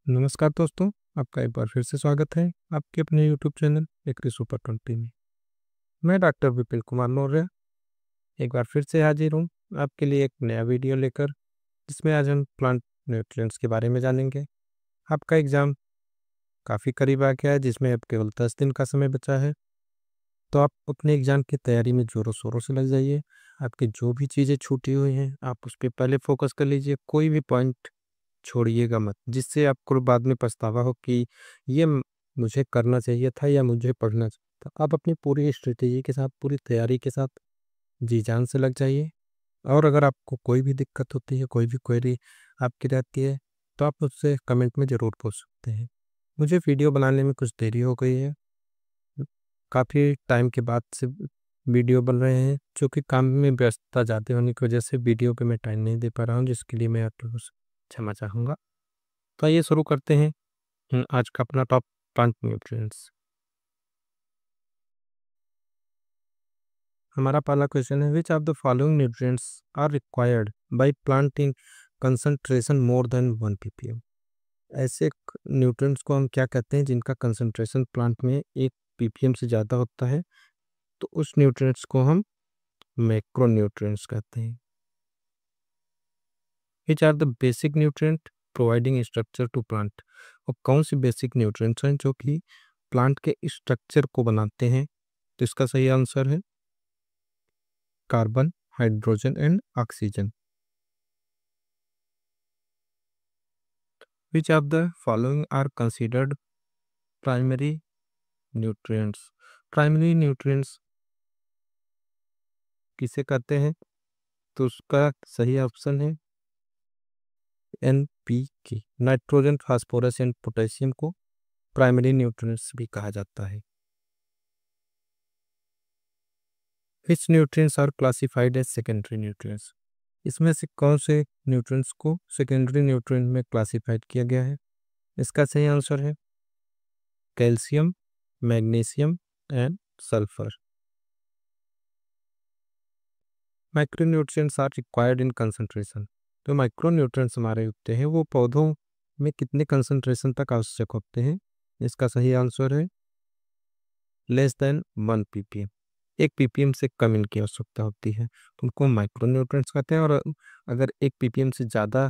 नमस्कार दोस्तों, आपका एक बार फिर से स्वागत है आपके अपने यूट्यूब चैनल एग्री सुपर 20 में। मैं डॉक्टर विपिन कुमार मौर्य एक बार फिर से हाजिर हूँ आपके लिए एक नया वीडियो लेकर, जिसमें आज हम प्लांट न्यूट्रिएंट्स के बारे में जानेंगे। आपका एग्ज़ाम काफ़ी करीब आ गया है, जिसमें अब केवल 10 दिन का समय बचा है, तो आप अपने एग्ज़ाम की तैयारी में ज़ोरों शोरों से लग जाइए। आपकी जो भी चीज़ें छूटी हुई हैं, आप उस पर पहले फोकस कर लीजिए। कोई भी पॉइंट छोड़िएगा मत, जिससे आपको बाद में पछतावा हो कि ये मुझे करना चाहिए था या मुझे पढ़ना चाहिए था। आप अपनी पूरी स्ट्रेटेजी के साथ, पूरी तैयारी के साथ जी जान से लग जाइए। और अगर आपको कोई भी दिक्कत होती है, कोई भी क्वेरी आपकी रहती है, तो आप मुझसे कमेंट में ज़रूर पूछ सकते हैं। मुझे वीडियो बनाने में कुछ देरी हो गई है, काफ़ी टाइम के बाद से वीडियो बन रहे हैं, जो कि काम में व्यस्तता ज़्यादा होने की वजह से वीडियो पे मैं टाइम नहीं दे पा रहा हूँ, जिसके लिए मैं आप लोगों से क्षमा चाहूँगा। तो आइए शुरू करते हैं आज का अपना टॉप 5 न्यूट्रिएंट्स। हमारा पहला क्वेश्चन है, which of the following nutrients are required by plant in concentration more than 1 ppm। ऐसे न्यूट्रिएंट्स को हम क्या कहते हैं जिनका कंसंट्रेशन प्लांट में 1 ppm से ज़्यादा होता है, तो उस न्यूट्रिएंट्स को हम मैक्रो न्यूट्रिएंट्स कहते हैं। Which are the basic nutrient providing structure to plant. और कौन सी बेसिक न्यूट्रिएंट्स हैं जो कि प्लांट के स्ट्रक्चर को बनाते हैं, तो इसका सही आंसर है carbon, hydrogen and oxygen. Which of the following are considered primary nutrients. Primary nutrients किसे कहते हैं, तो उसका सही ऑप्शन है NPK। Nitrogen, phosphorus and potassium को प्राइमरी न्यूट्रिएंट्स भी कहा जाता है। Which nutrients are classified as secondary nutrients. इसमें से कौन से न्यूट्रिएंट्स को सेकेंडरी न्यूट्रिएंट में क्लासिफाइड किया गया है, इसका सही आंसर है calcium, magnesium and sulphur. Micronutrients are required in concentration. तो माइक्रोन्यूट्रिएंट्स हमारे होते हैं वो पौधों में कितने कंसंट्रेशन तक आवश्यक होते हैं, इसका सही आंसर है लेस देन 1 ppm। 1 ppm से कम इनकी आवश्यकता होती है, तो उनको माइक्रोन्यूट्रिएंट्स कहते हैं। और अगर 1 ppm से ज़्यादा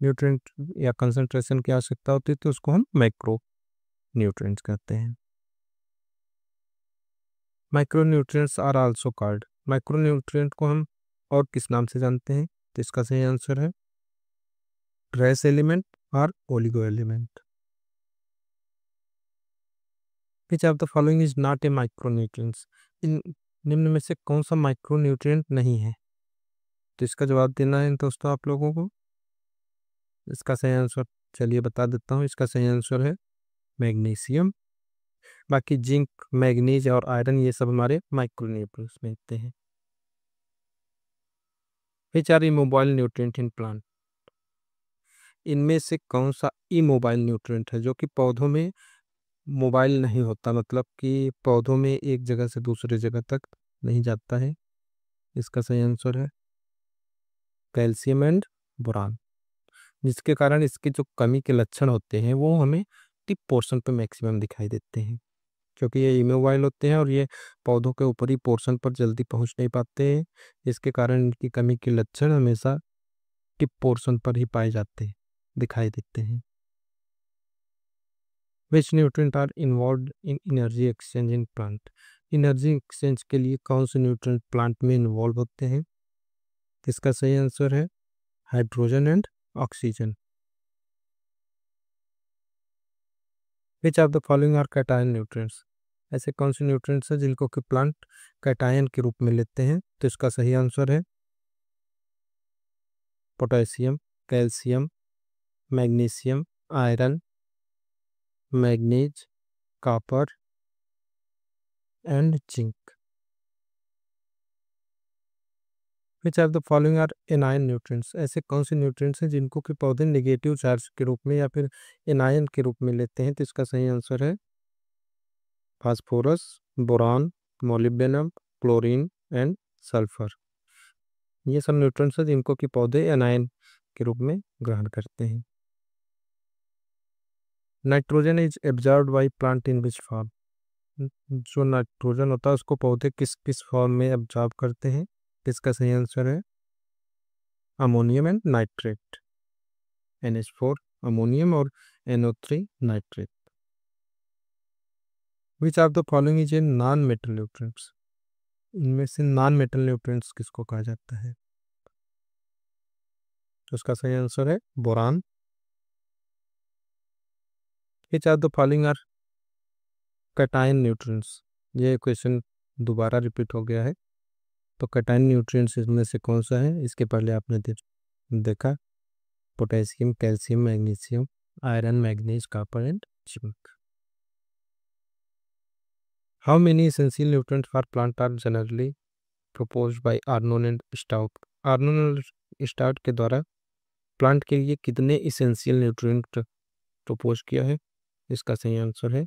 न्यूट्रिएंट या कंसंट्रेशन की आवश्यकता होती है, तो उसको हम मैक्रो न्यूट्रिएंट्स कहते हैं। Micronutrients are also called. Micronutrient को हम और किस नाम से जानते हैं, तो इसका सही आंसर है ट्रेस एलिमेंट और oligo element. Which of the following is not a micronutrients. इन निम्न में से कौन सा माइक्रोन्यूट्रिएंट नहीं है, तो इसका जवाब देना है दोस्तों आप लोगों को। इसका सही आंसर चलिए बता देता हूँ, इसका सही आंसर है मैग्नीशियम। बाकी जिंक, मैग्नीज और आयरन ये सब हमारे माइक्रोन्यूट्रिएंट्स में होते हैं। Which are immobile nutrient in plant. इनमें से कौन सा इमोबाइल न्यूट्रिएंट है जो कि पौधों में मोबाइल नहीं होता, मतलब कि पौधों में एक जगह से दूसरी जगह तक नहीं जाता है, इसका सही आंसर है कैल्शियम एंड बोरान। जिसके कारण इसके जो कमी के लक्षण होते हैं वो हमें टिप पोर्शन पे मैक्सिमम दिखाई देते हैं, क्योंकि ये इमोबाइल होते हैं और ये पौधों के ऊपरी पोर्शन पर जल्दी पहुंच नहीं पाते हैं। इसके कारण इनकी कमी के लक्षण हमेशा टिप पोर्शन पर ही पाए जाते हैं, दिखाई देते हैं। Which nutrient are involved in energy exchange in plant. Energy exchange के लिए कौन से न्यूट्रिएंट प्लांट में इन्वॉल्व होते हैं, इसका सही आंसर है hydrogen and oxygen. Which of the following are cation nutrients. ऐसे कौन से न्यूट्रिएंट्स हैं जिनको कि प्लांट कैटायन के रूप में लेते हैं, तो इसका सही आंसर है potassium, calcium, magnesium, iron, manganese, copper and zinc. Which are the following are anion nutrients. ऐसे कौन से न्यूट्रिएंट्स हैं जिनको कि पौधे नेगेटिव चार्ज के रूप में या फिर एनायन के रूप में लेते हैं, तो इसका सही आंसर है phosphorus, boron, molybdenum, chlorine and sulphur. ये सब न्यूट्रिएंट्स हैं जिनको कि पौधे एनायन के रूप में ग्रहण करते हैं। Nitrogen is absorbed bye plant in which form? जो नाइट्रोजन होता है उसको पौधे किस किस फॉर्म में एब्जॉर्ब करते हैं? इसका सही आंसर है ammonium and nitrate, NH4 ammonium और NO3 nitrate. Which of the following is a non metal nutrients? इनमें से नॉन मेटल न्यूट्रिएंट्स किसको कहा जाता है? उसका सही आंसर है boron. Which of the following are cation nutrients? ये क्वेश्चन दोबारा रिपीट हो गया है। तो कैटायन न्यूट्रिएंट्स इसमें से कौन सा है? इसके पहले आपने देखा potassium, calcium, magnesium, iron, manganese, copper and zinc. How many essential nutrients for plant are generally proposed by Arnon and Stout? Arnon और स्टाउट के द्वारा प्लांट के लिए कितने इसेंशियल न्यूट्रिएंट प्रपोज किया है? इसका सही आंसर है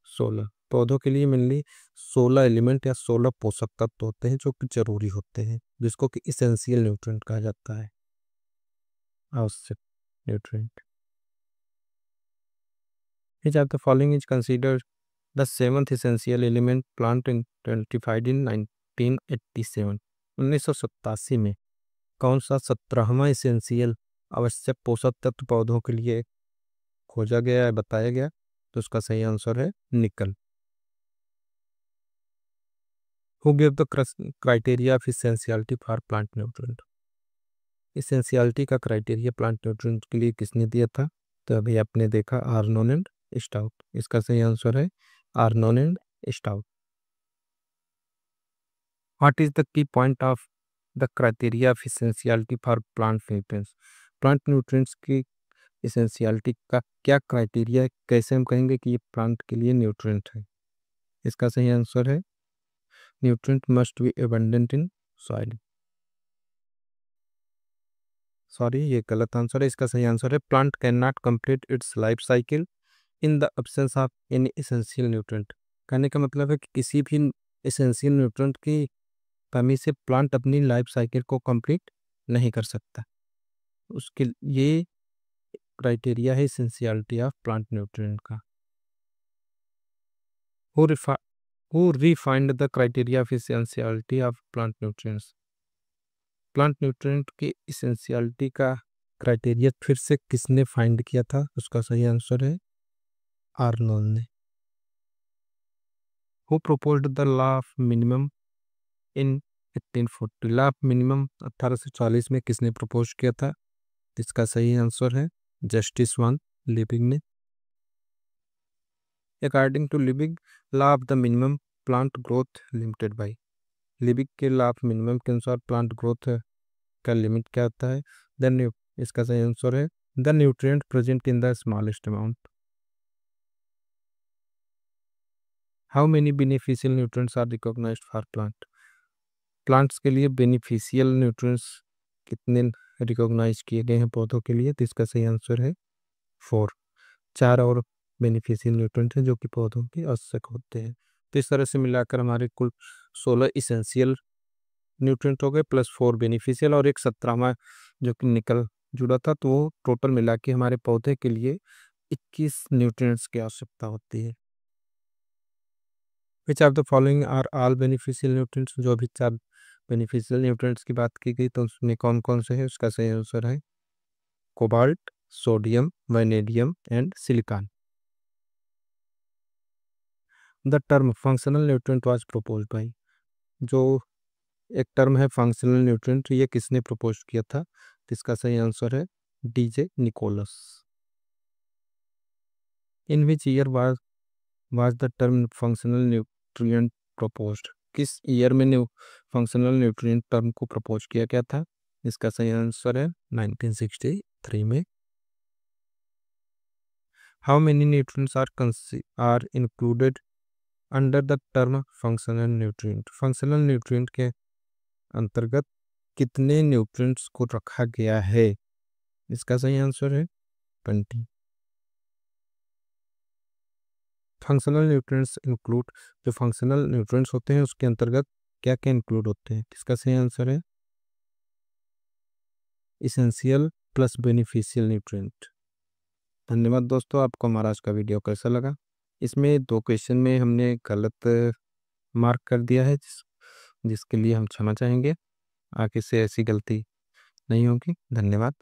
16। पौधों के लिए मेनली 16 एलिमेंट या 16 पोषक तत्व होते हैं जो कि जरूरी होते हैं, जिसको कि इसेंशियल न्यूट्रिएंट कहा जाता है, आवश्यक nutrient. Which of the following is considered the seventh essential element plant identified in 1987? 1987 में कौन सा 17वां इसेंशियल आवश्यक पोषक तत्व पौधों के लिए खोजा गया है, बताया गया? तो उसका सही आंसर है निकल। Who gave the criteria of essentiality for plant nutrient? Essentiality का क्राइटेरिया प्लांट न्यूट्रिएंट के लिए किसने दिया था? तो अभी आपने देखा आर्नोन एंड स्टाउट। इसका सही आंसर है Arnon and stout. What is the key point of the criteria of essentiality for plant nutrients? Plant nutrients की इसेंशियलिटी का क्या क्राइटेरिया है? कैसे हम कहेंगे कि ये प्लांट के लिए न्यूट्रिएंट है? इसका सही आंसर है nutrient must be abundant in soil. Sorry, ये गलत आंसर है। इसका सही आंसर है plant can not complete it's life cycle in the absence of any essential nutrient. कहने का मतलब है कि किसी भी एसेंशियल न्यूट्रिएंट की कमी से प्लांट अपनी लाइफ साइकिल को कंप्लीट नहीं कर सकता। उसके ये क्राइटेरिया है एसेंशियलिटी ऑफ प्लांट न्यूट्रिएंट का। Who refined the criteria of essentiality of plant nutrients? Plant nutrient की एसेंशियलिटी का क्राइटेरिया फिर से किसने फाइंड किया था? उसका सही आंसर है आर्नोल्ड ने। Who proposed the law of minimum in 1840? Law of minimum 1840 में किसने प्रपोज किया था? इसका सही आंसर है जस्टिस वन लिविंग ने। According to Liebig, law of the minimum plant growth limited by? Liebig के लॉ ऑफ मिनिमम के अनुसार प्लांट ग्रोथ का लिमिट क्या होता है? इसका सही आंसर है the nutrient present in the smallest amount. How many beneficial nutrients are recognised for plant? Plants के लिए बेनिफिशियल न्यूट्रिएंट्स कितने रिकॉग्नाइज किए गए हैं पौधों के लिए? तो इसका सही आंसर है 4। 4 और बेनिफिशियल न्यूट्रिएंट हैं जो कि पौधों के आवश्यक होते हैं। तो इस तरह से मिलाकर हमारे कुल 16 इसेंशियल न्यूट्रिएंट हो गए, प्लस 4 बेनिफिशियल और एक 17वां जो कि निकल जुड़ा था। तो वो टोटल मिला के हमारे पौधे के लिए 21 न्यूट्रिएंट्स की आवश्यकता होती है। Which of the following are all beneficial nutrients? जो अभी 4 बेनिफिशियल न्यूट्रिएंट्स की बात की गई तो उसमें कौन कौन से है? उसका सही आंसर है cobalt, sodium, vanadium and silicon. The term functional nutrient was proposed by? जो एक टर्म है फंक्शनल न्यूट्रिएंट, ये किसने प्रपोज किया था? तो इसका सही आंसर है DJ Nicholas. In which year was the term functional nutrient proposed? किस ईयर में फंक्शनल न्यूट्रिएंट टर्म को प्रपोज किया गया था? इसका सही आंसर है 1963 में। How many nutrients are included under the term functional nutrient? Functional nutrient के अंतर्गत कितने न्यूट्रिएंट्स को रखा गया है? इसका सही आंसर है 20। फंक्शनल न्यूट्रिएंट्स इंक्लूड, जो फंक्शनल न्यूट्रिएंट्स होते हैं उसके अंतर्गत क्या क्या इंक्लूड होते हैं? इसका सही आंसर है इसेंशियल प्लस बेनिफिशियल न्यूट्रिएंट। धन्यवाद दोस्तों, आपको हमारा आज का वीडियो कैसा लगा। इसमें 2 क्वेश्चन में हमने गलत मार्क कर दिया है, जिसके लिए हम क्षमा चाहेंगे। आगे से ऐसी गलती नहीं होगी। धन्यवाद।